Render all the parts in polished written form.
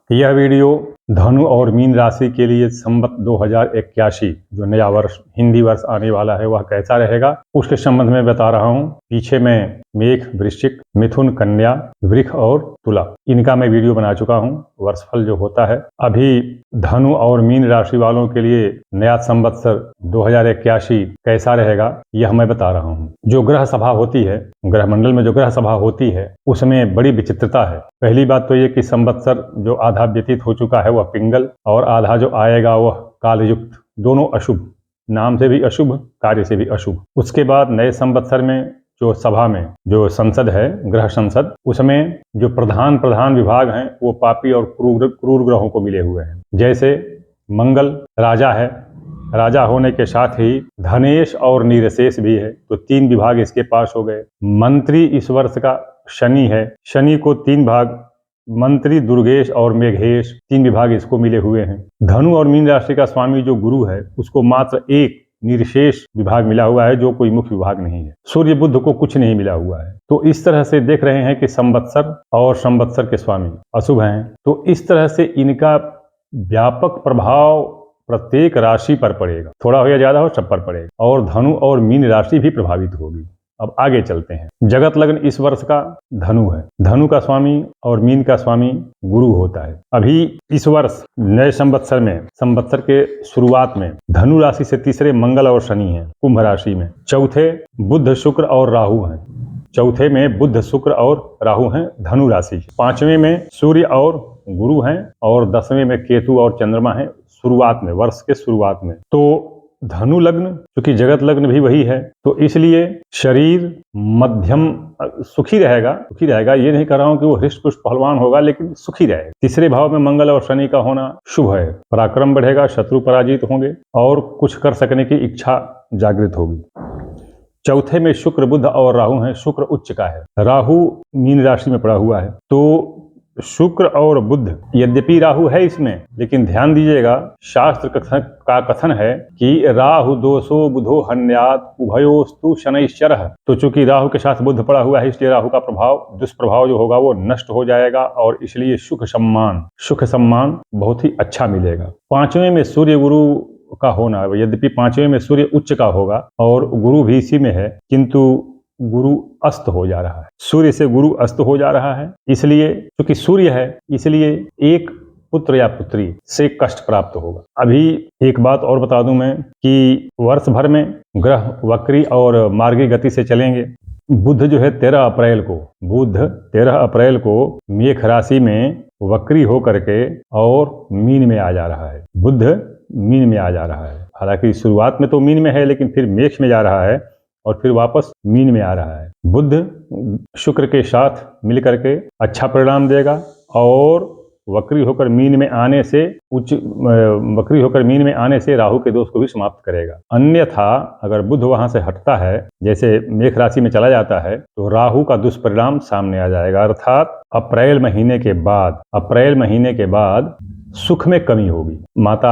यह वीडियो धनु और मीन राशि के लिए संवत 2081 जो नया वर्ष हिंदी वर्ष आने वाला है वह कैसा रहेगा उसके संबंध में बता रहा हूं। पीछे मैं मेष, वृश्चिक, मिथुन, कन्या, वृष और तुला इनका मैं वीडियो बना चुका हूं। वर्षफल जो होता है अभी धनु और मीन राशि वालों के लिए नया संवत्सर 2081 कैसा रहेगा यह मैं बता रहा हूं। जो ग्रह सभा होती है, ग्रह मंडल में जो ग्रह सभा होती है उसमें बड़ी विचित्रता है। पहली बात तो ये कि संवत्सर जो आधा व्यतीत हो चुका है वह पिंगल और आधा जो आएगा वह कालयुक्त, दोनों अशुभ, नाम से भी अशुभ, कार्य से भी अशुभ। उसके बाद नए संवत्सर में जो सभा में जो संसद है, ग्रह संसद, उसमें जो प्रधान विभाग हैं वो पापी और क्रूर ग्रहों को मिले हुए हैं। जैसे मंगल राजा है, राजा होने के साथ ही धनेश और नीरसेश भी है, तो 3 विभाग इसके पास हो गए। मंत्री इस वर्ष का शनि है, शनि को 3 भाग, मंत्री दुर्गेश और मेघेश 3 विभाग इसको मिले हुए हैं। धनु और मीन राशि का स्वामी जो गुरु है उसको मात्र 1 निर्शेष विभाग मिला हुआ है जो कोई मुख्य विभाग नहीं है। सूर्य बुध को कुछ नहीं मिला हुआ है। तो इस तरह से देख रहे हैं कि संवत्सर और संवत्सर के स्वामी अशुभ हैं, तो इस तरह से इनका व्यापक प्रभाव प्रत्येक राशि पर पड़ेगा, थोड़ा हो या ज्यादा हो सब पर पड़ेगा, और धनु और मीन राशि भी प्रभावित होगी। अब आगे चलते हैं। जगत लग्न इस वर्ष का धनु है, धनु का स्वामी और मीन का स्वामी गुरु होता है। अभी इस वर्ष नए संवत्सर में, संवत्सर के शुरुआत में धनु राशि से तीसरे मंगल और शनि हैं कुंभ राशि में, चौथे बुध शुक्र और राहु हैं, चौथे में बुध शुक्र और राहु हैं धनु राशि, 5वें में सूर्य और गुरु हैं और 10वें में केतु और चंद्रमा हैं शुरुआत में, वर्ष के शुरुआत में। तो धनु लग्न क्योंकि जगत लग्न भी वही है, तो इसलिए शरीर मध्यम सुखी रहेगा। ये नहीं कह रहा हूं कि वो हृष्ट पुष्ट पहलवान होगा, लेकिन सुखी रहेगा। तीसरे भाव में मंगल और शनि का होना शुभ है, पराक्रम बढ़ेगा, शत्रु पराजित होंगे और कुछ कर सकने की इच्छा जागृत होगी। चौथे में शुक्र बुध और राहु हैं, शुक्र उच्च का है, राहु मीन राशि में पड़ा हुआ है। तो शुक्र और बुध, यद्यपि राहु है इसमें, लेकिन ध्यान दीजिएगा शास्त्र का कथन है कि राहु दोषो बुधो हन्यात उभयोस्तु शनैश्चरः। तो चूंकि राहु के साथ बुध पड़ा हुआ है इसलिए राहु का प्रभाव, दुष्प्रभाव जो होगा वो नष्ट हो जाएगा और इसलिए सुख सम्मान बहुत ही अच्छा मिलेगा। 5वें में सूर्य गुरु का होना, यद्यपि 5वें में सूर्य उच्च का होगा और गुरु भी इसी में है, किंतु गुरु अस्त हो जा रहा है, सूर्य से गुरु अस्त हो जा रहा है। इसलिए क्योंकि सूर्य है इसलिए एक पुत्र या पुत्री से कष्ट प्राप्त होगा। अभी एक बात और बता दूं मैं कि वर्ष भर में ग्रह वक्री और मार्गी गति से चलेंगे। बुध जो है 13 अप्रैल को मेष राशि में वक्री होकर के और मीन में आ जा रहा है। बुध मीन में आ जा रहा है, हालांकि शुरुआत में तो मीन में है लेकिन फिर मेष में जा रहा है और फिर वापस मीन में आ रहा है। बुध शुक्र के साथ मिलकर के अच्छा परिणाम देगा और वक्री होकर मीन में आने से राहु के दोष को भी समाप्त करेगा। अन्यथा अगर बुध वहां से हटता है, जैसे मेष राशि में चला जाता है, तो राहु का दुष्परिणाम सामने आ जाएगा, अर्थात अप्रैल महीने के बाद सुख में कमी होगी, माता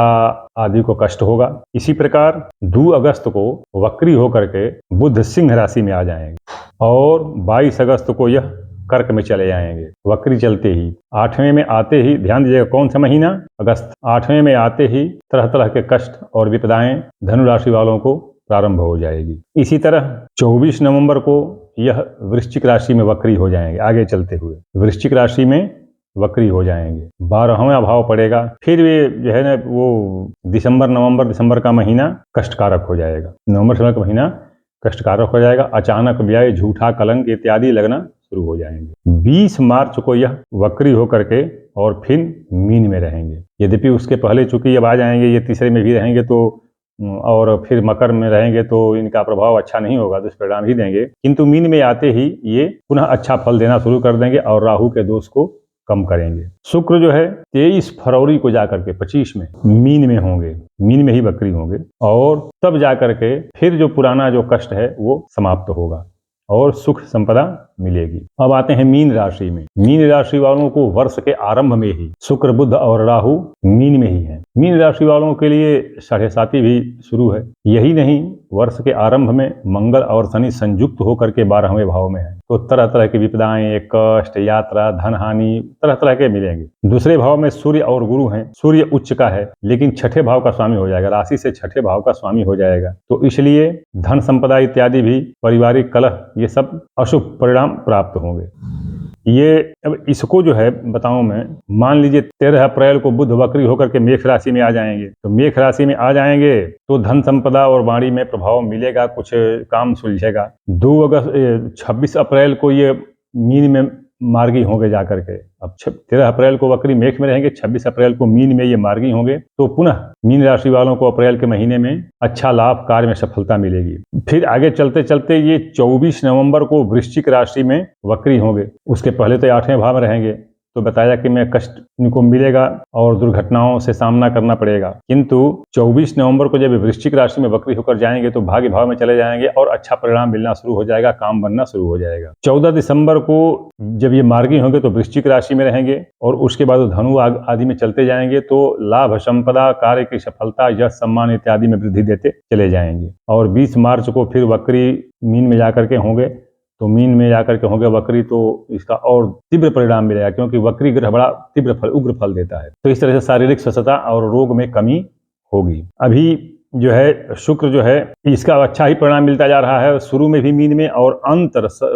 आदि को कष्ट होगा। इसी प्रकार 2 अगस्त को वक्री होकर के बुध सिंह राशि में आ जाएंगे और 22 अगस्त को यह कर्क में चले जाएंगे वक्री चलते ही। 8वें में आते ही, ध्यान दीजिएगा कौन सा महीना, अगस्त, 8वें में आते ही तरह तरह के कष्ट और विपदाएं धनु राशि वालों को प्रारंभ हो जाएगी। इसी तरह 24 नवंबर को यह वृश्चिक राशि में वक्री हो जाएंगे, आगे चलते हुए वृश्चिक राशि में वक्री हो जाएंगे, 12वां भाव पड़ेगा। फिर वे जो है ना वो नवंबर दिसंबर का महीना कष्टकारक हो जाएगा, नवंबर का महीना कष्टकारक हो जाएगा। अचानक व्यय, झूठा, कलंक इत्यादि लगना शुरू हो जाएंगे। 20 मार्च को यह वक्री होकर के और फिर मीन में रहेंगे, यद्यपि उसके पहले चूंकि अब आ जाएंगे, ये तीसरे में भी रहेंगे तो और फिर मकर में रहेंगे तो इनका प्रभाव अच्छा नहीं होगा, दुष्परिणाम ही देंगे, किंतु मीन में आते ही ये पुनः अच्छा फल देना शुरू कर देंगे और राहु के दोष को कम करेंगे। शुक्र जो है 23 फरवरी को जाकर के 25 में मीन में होंगे, मीन में ही वक्री होंगे और तब जाकर के फिर जो पुराना जो कष्ट है वो समाप्त होगा और सुख संपदा मिलेगी। अब आते हैं मीन राशि में। मीन राशि वालों को वर्ष के आरंभ में ही शुक्र बुध और राहु मीन में ही हैं। मीन राशि वालों के लिए 7.5 भी शुरू है। यही नहीं, वर्ष के आरंभ में मंगल और शनि संयुक्त होकर के 12वें भाव में है। तो तरह तरह की विपदाएं, कष्ट, यात्रा, धन हानि तरह तरह के मिलेंगे। दूसरे भाव में सूर्य और गुरु हैं। सूर्य उच्च का है लेकिन छठे भाव का स्वामी हो जाएगा, राशि से छठे भाव का स्वामी हो जाएगा, तो इसलिए धन संपदा इत्यादि भी, पारिवारिक कलह, ये सब अशुभ परिणाम प्राप्त होंगे। ये अब इसको जो है बताऊं मैं, मान लीजिए 13 अप्रैल को बुध वक्री होकर के मेष राशि में आ जाएंगे, तो मेष राशि में आ जाएंगे तो धन संपदा और वाणी में प्रभाव मिलेगा, कुछ काम सुलझेगा। 26 अप्रैल को ये मीन में मार्गी होंगे जाकर के। अब 13 अप्रैल को वक्री मेष में रहेंगे, 26 अप्रैल को मीन में ये मार्गी होंगे, तो पुनः मीन राशि वालों को अप्रैल के महीने में अच्छा लाभ, कार्य में सफलता मिलेगी। फिर आगे चलते चलते ये 24 नवंबर को वृश्चिक राशि में वक्री होंगे। उसके पहले तो 8वें भाव में रहेंगे, तो बताया कि मैं कष्ट इनको मिलेगा और दुर्घटनाओं से सामना करना पड़ेगा, किंतु 24 नवंबर को जब वृश्चिक राशि में वक्री होकर जाएंगे तो भाग्य भाव में चले जाएंगे और अच्छा परिणाम मिलना शुरू हो जाएगा, काम बनना शुरू हो जाएगा। 14 दिसंबर को जब ये मार्गी होंगे तो वृश्चिक राशि में रहेंगे और उसके बाद धनु आदि में चलते जाएंगे, तो लाभ, संपदा, कार्य की सफलता, यश, सम्मान इत्यादि में वृद्धि देते चले जाएंगे। और 20 मार्च को फिर वक्री मीन में जाकर के होंगे, तो मीन में जाकर के होंगे वक्री, तो इसका और तीव्र परिणाम मिलेगा, क्योंकि वक्री ग्रह बड़ा तीव्र फल, उग्र फल देता है। तो इस तरह से शारीरिक स्वस्थता और रोग में कमी होगी। अभी जो है शुक्र जो है इसका अच्छा ही परिणाम मिलता जा रहा है, शुरू में भी मीन में और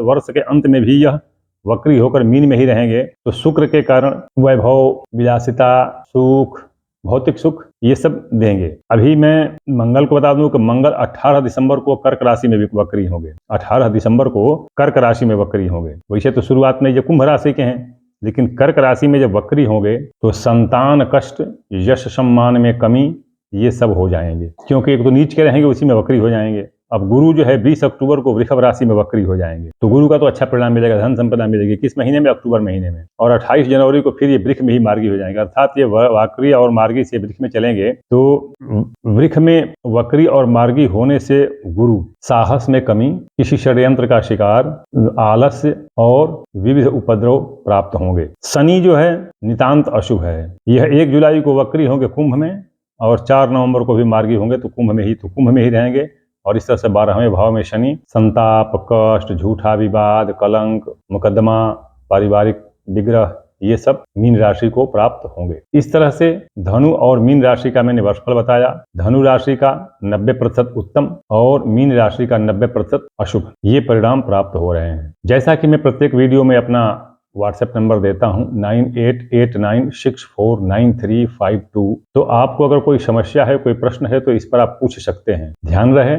वर्ष के अंत में भी यह वक्री होकर मीन में ही रहेंगे। तो शुक्र के कारण वैभव, विलासिता, सुख, भौतिक सुख ये सब देंगे। अभी मैं मंगल को बता दूं कि मंगल 18 दिसंबर को कर्क राशि में वक्री होंगे। 18 दिसंबर को कर्क राशि में वक्री होंगे। वैसे तो शुरुआत में ये कुंभ राशि के हैं, लेकिन कर्क राशि में जब वक्री होंगे तो संतान कष्ट, यश सम्मान में कमी, ये सब हो जाएंगे, क्योंकि एक तो नीच के रहेंगे उसी में वक्री हो जाएंगे। अब गुरु जो है 20 अक्टूबर को वृषभ राशि में वक्री हो जाएंगे, तो गुरु का तो अच्छा परिणाम मिलेगा, धन संपदा मिलेगी। किस महीने में? अक्टूबर महीने में। और 28 जनवरी को फिर ये वृक्ष में ही मार्गी हो जाएंगे, अर्थात ये वक्री और मार्गी से वृक्ष में चलेंगे। तो वृक्ष में वक्री और मार्गी होने से गुरु साहस में कमी, किसी षड्यंत्र का शिकार, आलस्य और विविध उपद्रव प्राप्त होंगे। शनि जो है नितांत अशुभ है। यह 1 जुलाई को वक्री होंगे कुंभ में और 4 नवंबर को भी मार्गी होंगे, तो कुंभ में ही रहेंगे। और इस तरह से 12वें भाव में शनि संताप, कष्ट, झूठा विवाद, कलंक, मुकदमा, पारिवारिक विग्रह, ये सब मीन राशि को प्राप्त होंगे। इस तरह से धनु और मीन राशि का मैंने वर्षफल बताया। धनु राशि का 90% उत्तम और मीन राशि का 90% अशुभ, ये परिणाम प्राप्त हो रहे हैं। जैसा कि मैं प्रत्येक वीडियो में अपना व्हाट्सएप नंबर देता हूं 9889649352, तो आपको अगर कोई समस्या है, कोई प्रश्न है, तो इस पर आप पूछ सकते हैं। ध्यान रहे,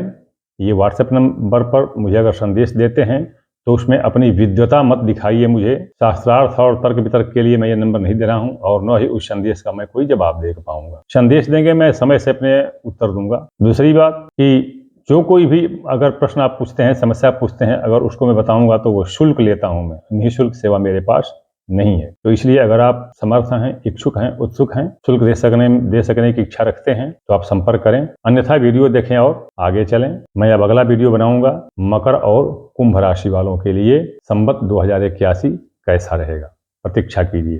ये व्हाट्सएप नंबर पर मुझे अगर संदेश देते हैं तो उसमें अपनी विद्वता मत दिखाइए मुझे। शास्त्रार्थ और तर्क वितर्क के लिए मैं ये नंबर नहीं दे रहा हूं और न ही उस संदेश का मैं कोई जवाब दे पाऊंगा। संदेश देंगे, मैं समय से अपने उत्तर दूंगा। दूसरी बात कि जो कोई भी अगर प्रश्न आप पूछते हैं, समस्या पूछते हैं, अगर उसको मैं बताऊंगा तो वो शुल्क लेता हूं मैं, निःशुल्क सेवा मेरे पास नहीं है। तो इसलिए अगर आप समर्थ हैं, इच्छुक हैं, उत्सुक हैं, शुल्क दे सकने की इच्छा रखते हैं तो आप संपर्क करें, अन्यथा वीडियो देखें और आगे चलें। मैं अब अगला वीडियो बनाऊंगा मकर और कुंभ राशि वालों के लिए संवत 2081 कैसा रहेगा, प्रतीक्षा कीजिए।